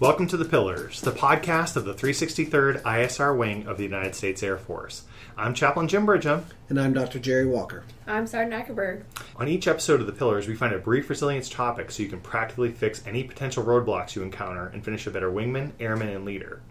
Welcome to The Pillars, the podcast of the 363rd ISR Wing of the United States Air Force. I'm Chaplain Jim Bridgham. And I'm Dr. Jerry Walker. I'm Sergeant Ackerberg. On each episode of The Pillars, we find a brief resilience topic so you can practically fix any potential roadblocks you encounter and finish a better wingman, airman, and leader.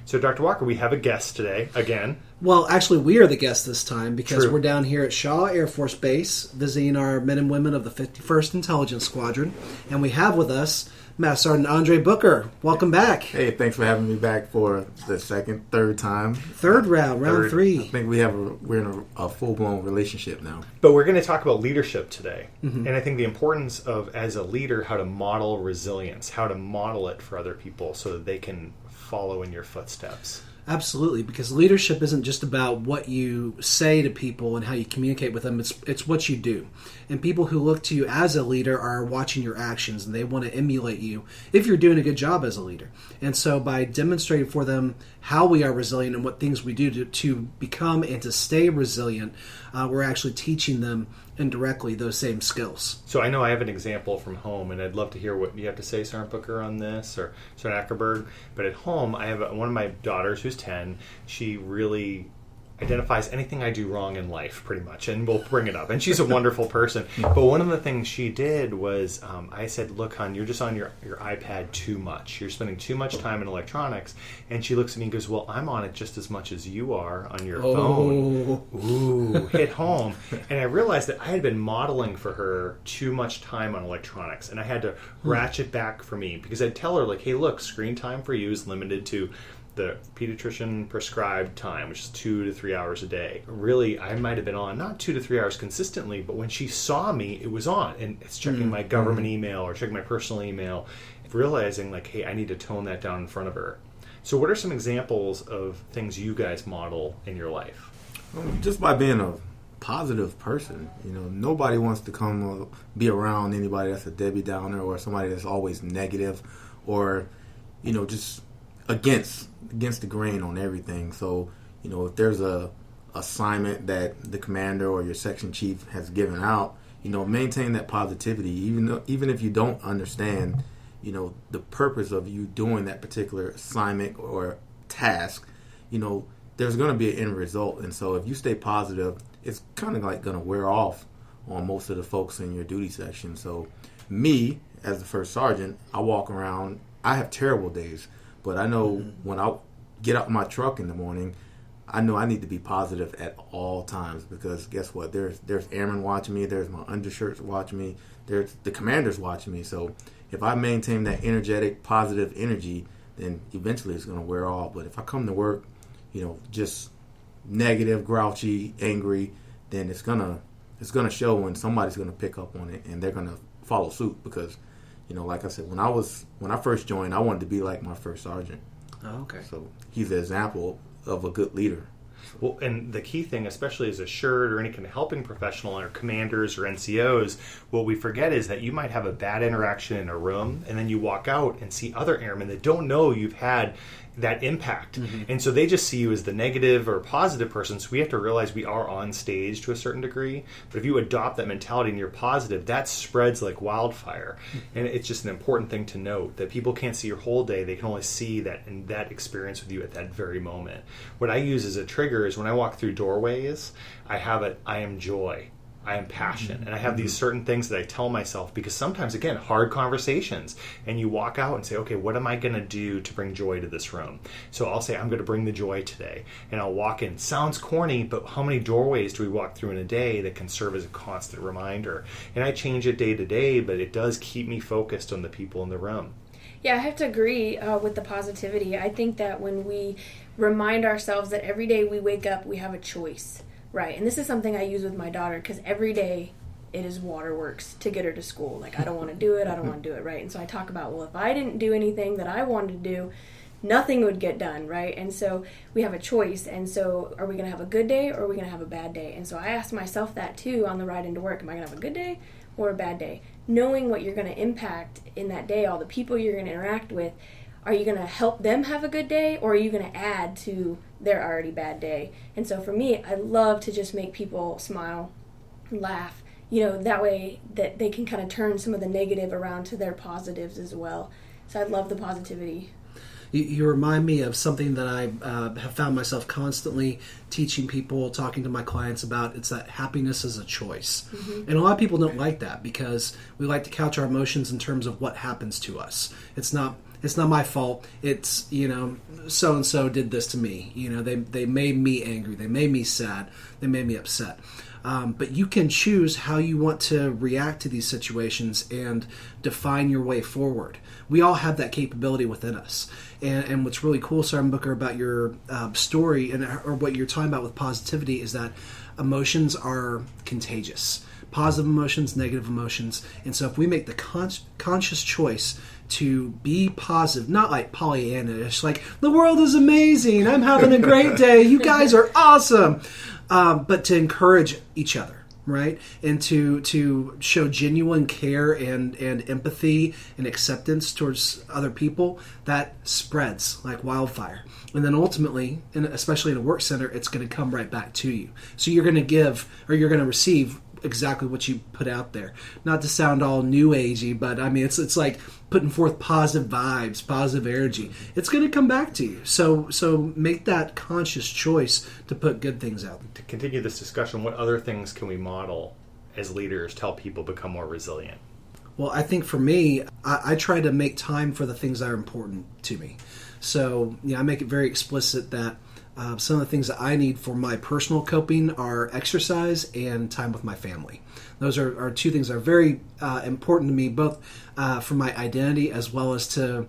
So, Dr. Walker, we have a guest today, again. Well, actually, we are the guests this time because True. We're down here at Shaw Air Force Base visiting our men and women of the 51st Intelligence Squadron. And we have with us Master Sergeant Andre Booker. Welcome back. Hey, thanks for having me back for the third time. Round Third. three. I think we're in a full-blown relationship now. But we're going to talk about leadership today. Mm-hmm. And I think the importance of, as a leader, how to model resilience, how to model it for other people so that they can follow in your footsteps. Absolutely, because leadership isn't just about what you say to people and how you communicate with them. It's what you do. And people who look to you as a leader are watching your actions, and they want to emulate you if you're doing a good job as a leader. And so by demonstrating for them how we are resilient and what things we do to become and to stay resilient, we're actually teaching them indirectly those same skills. So I know I have an example from home, and I'd love to hear what you have to say, Sergeant Booker, on this, or Sergeant Ackerberg. But at home, I have one of my daughters who's 10. She really identifies anything I do wrong in life, pretty much, and we'll bring it up. And she's a wonderful person. But one of the things she did was, I said, look, hon, you're just on your iPad too much. You're spending too much time in electronics. And she looks at me and goes, well, I'm on it just as much as you are on your phone. Ooh, hit home. And I realized that I had been modeling for her too much time on electronics. And I had to ratchet back for me, because I'd tell her, like, hey, look, screen time for you is limited to the pediatrician prescribed time, which is 2 to 3 hours a day. Really, I might have been on not 2 to 3 hours consistently, but when she saw me, it was on. And it's checking my government email or checking my personal email, realizing, like, hey, I need to tone that down in front of her. So what are some examples of things you guys model in your life? Just by being a positive person. You know, nobody wants to come be around anybody that's a Debbie Downer or somebody that's always negative or, you know, just against the grain on everything. So, you know, if there's a assignment that the commander or your section chief has given out, you know, maintain that positivity, even if you don't understand, you know, the purpose of you doing that particular assignment or task. You know, there's going to be an end result, and so if you stay positive, it's kind of like going to wear off on most of the folks in your duty section. So me, as the first sergeant, I walk around, I have terrible days. But I know when I get out my truck in the morning, I know I need to be positive at all times, because guess what? There's airmen watching me. There's my undershirts watching me. There's the commanders watching me. So if I maintain that energetic, positive energy, then eventually it's going to wear off. But if I come to work, you know, just negative, grouchy, angry, then it's gonna show, when somebody's going to pick up on it and they're going to follow suit, because, you know, like I said, when I first joined, I wanted to be like my first sergeant. Oh, okay. So he's an example of a good leader. Well, and the key thing, especially as a SHIRT or any kind of helping professional or commanders or NCOs, what we forget is that you might have a bad interaction in a room, and then you walk out and see other airmen that don't know you've had that impact. Mm-hmm. And so they just see you as the negative or positive person. So we have to realize we are on stage to a certain degree. But if you adopt that mentality and you're positive, that spreads like wildfire. And it's just an important thing to note, that people can't see your whole day. They can only see that and that experience with you at that very moment. What I use as a trigger is when I walk through doorways, I am joy. I am passion. And I have these certain things that I tell myself, because sometimes, again, hard conversations, and you walk out and say, okay, what am I going to do to bring joy to this room? So I'll say, I'm going to bring the joy today. And I'll walk in. Sounds corny, but how many doorways do we walk through in a day that can serve as a constant reminder? And I change it day to day, but it does keep me focused on the people in the room. Yeah, I have to agree with the positivity. I think that when we remind ourselves that every day we wake up, we have a choice. Right, and this is something I use with my daughter, because every day it is waterworks to get her to school. Like, I don't want to do it, right? And so I talk about, well, if I didn't do anything that I wanted to do, nothing would get done, right? And so we have a choice, and so are we going to have a good day or are we going to have a bad day? And so I ask myself that too on the ride into work. Am I going to have a good day or a bad day? Knowing what you're going to impact in that day, all the people you're going to interact with, are you going to help them have a good day, or are you going to add to their already bad day? And so for me, I love to just make people smile, laugh, you know, that way that they can kind of turn some of the negative around to their positives as well. So I love the positivity You remind me of something that I have found myself constantly teaching people, talking to my clients about. It's that happiness is a choice. And a lot of people don't like that because we like to couch our emotions in terms of what happens to us. It's not my fault. It's, so and so did this to me. They made me angry. They made me sad. They made me upset. But you can choose how you want to react to these situations and define your way forward. We all have that capability within us. And what's really cool, Sergeant Booker, about your story or what you're talking about with positivity is that emotions are contagious. Positive emotions, negative emotions. And so if we make the conscious choice to be positive, not like Pollyanna-ish, like, the world is amazing, I'm having a great day, you guys are awesome, but to encourage each other, right? And to show genuine care and empathy and acceptance towards other people, that spreads like wildfire. And then ultimately, and especially in a work center, it's going to come right back to you. So you're going to give, or you're going to receive exactly what you put out there. Not to sound all new agey, but I mean it's like putting forth positive vibes, positive energy. It's going to come back to you. So make that conscious choice to put good things out. To continue this discussion, what other things can we model as leaders to help people become more resilient? Well, I think for me, I try to make time for the things that are important to me. So I make it very explicit that some of the things that I need for my personal coping are exercise and time with my family. Those are two things that are very important to me, both for my identity as well as to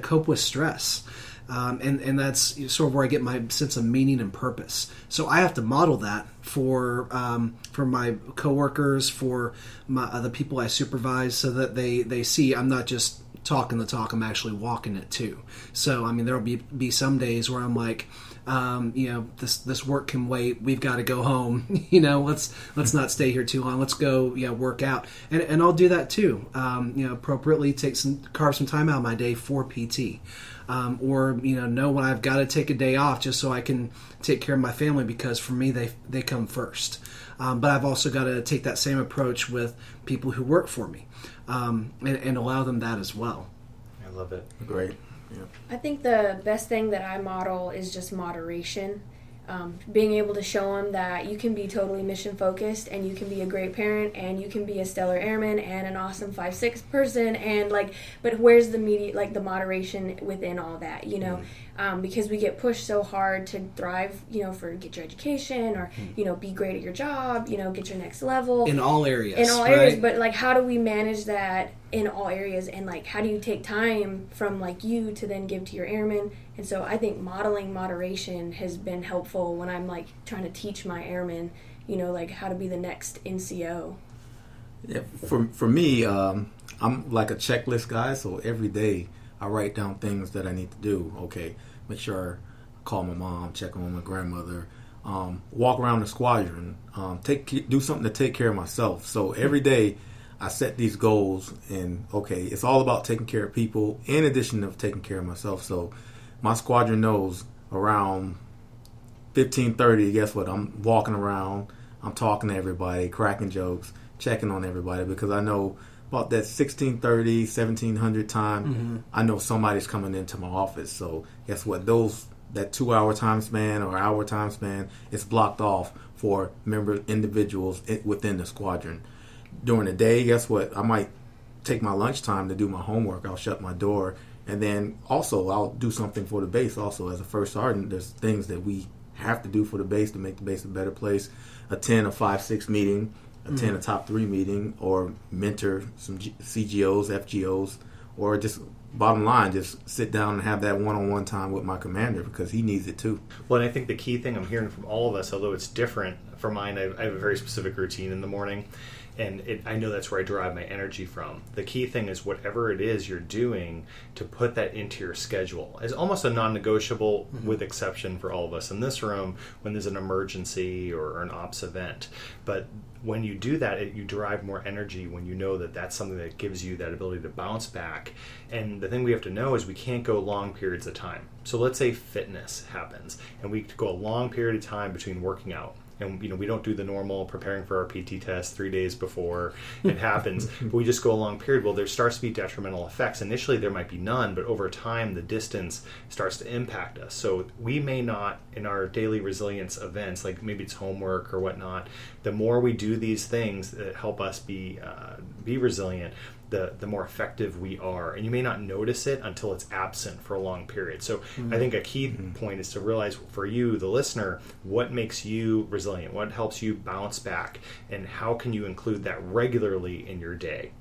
cope with stress. And that's sort of where I get my sense of meaning and purpose. So I have to model that for my coworkers, for the people I supervise, so that they see I'm not just talking the talk, I'm actually walking it too. So I mean, there'll be some days where I'm like, this work can wait. We've got to go home. Let's not stay here too long. Let's go, work out. And I'll do that too. Appropriately carve some time out of my day for PT. Or know when I've got to take a day off just so I can take care of my family, because for me they come first. But I've also got to take that same approach with people who work for me, and allow them that as well. I love it. Great. Yeah. I think the best thing that I model is just moderation. Being able to show them that you can be totally mission focused, and you can be a great parent, and you can be a stellar airman and an awesome 5'6" person, and but where's the moderation within all that, because we get pushed so hard to thrive, for get your education or be great at your job, get your next level in all areas. Right? But how do we manage that in all areas, and how do you take time from you to then give to your airmen? And so I think modeling moderation has been helpful when I'm trying to teach my airmen, how to be the next NCO. Yeah, for me, I'm like a checklist guy, so every day I write down things that I need to do. Okay, make sure I call my mom, check on my grandmother, walk around the squadron, do something to take care of myself. So every day I set these goals, and it's all about taking care of people in addition to taking care of myself. So my squadron knows around 15:30, guess what? I'm walking around, I'm talking to everybody, cracking jokes, checking on everybody, because I know about that 16:30, 1700 time, I know somebody's coming into my office. So guess what? That 2 hour time span or hour time span is blocked off for individuals within the squadron. During the day, guess what? I might take my lunchtime to do my homework. I'll shut my door. And then also I'll do something for the base. Also, as a first sergeant, there's things that we have to do for the base to make the base a better place. Attend a 5-6 meeting, attend a top 3 meeting, or mentor some CGOs, FGOs, or just bottom line, just sit down and have that one-on-one time with my commander, because he needs it too. Well, and I think the key thing I'm hearing from all of us, although it's different for mine, I have a very specific routine in the morning. And I know that's where I derive my energy from. The key thing is whatever it is you're doing, to put that into your schedule as almost a non-negotiable, with exception for all of us in this room when there's an emergency or an ops event. But when you do that, you derive more energy when you know that that's something that gives you that ability to bounce back. And the thing we have to know is we can't go long periods of time. So let's say fitness happens, and we go a long period of time between working out. and we don't do the normal preparing for our PT test 3 days before it happens, but we just go a long period. Well, there starts to be detrimental effects. Initially, there might be none, but over time, the distance starts to impact us. So we may not, in our daily resilience events, like maybe it's homework or whatnot, the more we do these things that help us be resilient, the more effective we are. And you may not notice it until it's absent for a long period. So I think a key point is to realize for you, the listener, what makes you resilient, what helps you bounce back, and how can you include that regularly in your day.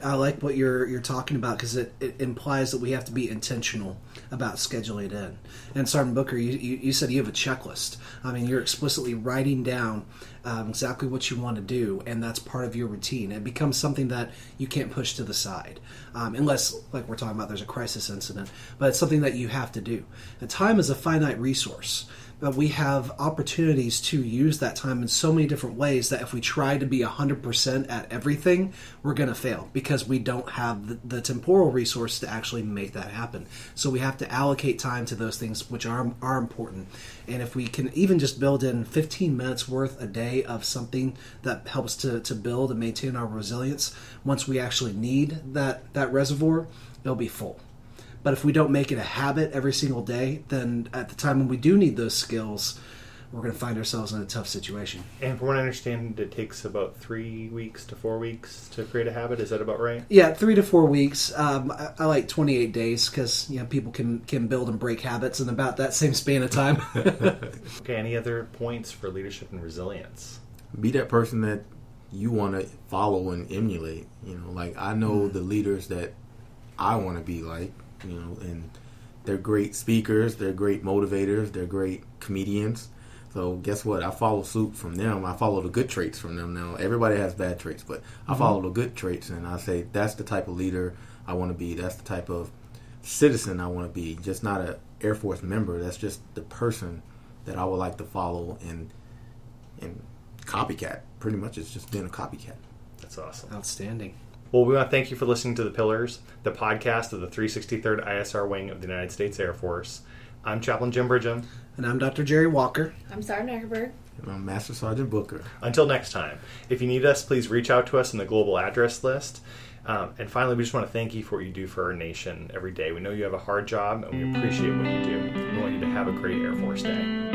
I like what you're talking about, because it implies that we have to be intentional about scheduling it in. And Sergeant Booker, you said you have a checklist. I mean, you're explicitly writing down exactly what you want to do, and that's part of your routine. It becomes something that you can't push to the side, unless, like we're talking about, there's a crisis incident. But it's something that you have to do. And time is a finite resource. But we have opportunities to use that time in so many different ways that if we try to be 100% at everything, we're going to fail, because we don't have the temporal resource to actually make that happen. So we have to allocate time to those things which are important. And if we can even just build in 15 minutes worth a day of something that helps to build and maintain our resilience, once we actually need that reservoir, it'll be full. But if we don't make it a habit every single day, then at the time when we do need those skills, we're going to find ourselves in a tough situation. And from what I understand, it takes about 3 weeks to 4 weeks to create a habit. Is that about right? Yeah, 3 to 4 weeks. I like 28 days, because people can build and break habits in about that same span of time. Okay, any other points for leadership and resilience? Be that person that you want to follow and emulate. Like I know the leaders that I want to be like. And they're great speakers, they're great motivators, they're great comedians. So guess what? I follow suit from them. I follow the good traits from them. Now, everybody has bad traits, but I follow the good traits, and I say that's the type of leader I want to be. That's the type of citizen I want to be. Just not an Air Force member. That's just the person that I would like to follow and copycat. Pretty much it's just being a copycat. That's awesome. Outstanding. Well, we want to thank you for listening to The Pillars, the podcast of the 363rd ISR Wing of the United States Air Force. I'm Chaplain Jim Bridgham. And I'm Dr. Jerry Walker. I'm Sergeant Ackerberg. And I'm Master Sergeant Booker. Until next time, if you need us, please reach out to us in the global address list. And finally, we just want to thank you for what you do for our nation every day. We know you have a hard job, and we appreciate what you do. We want you to have a great Air Force Day.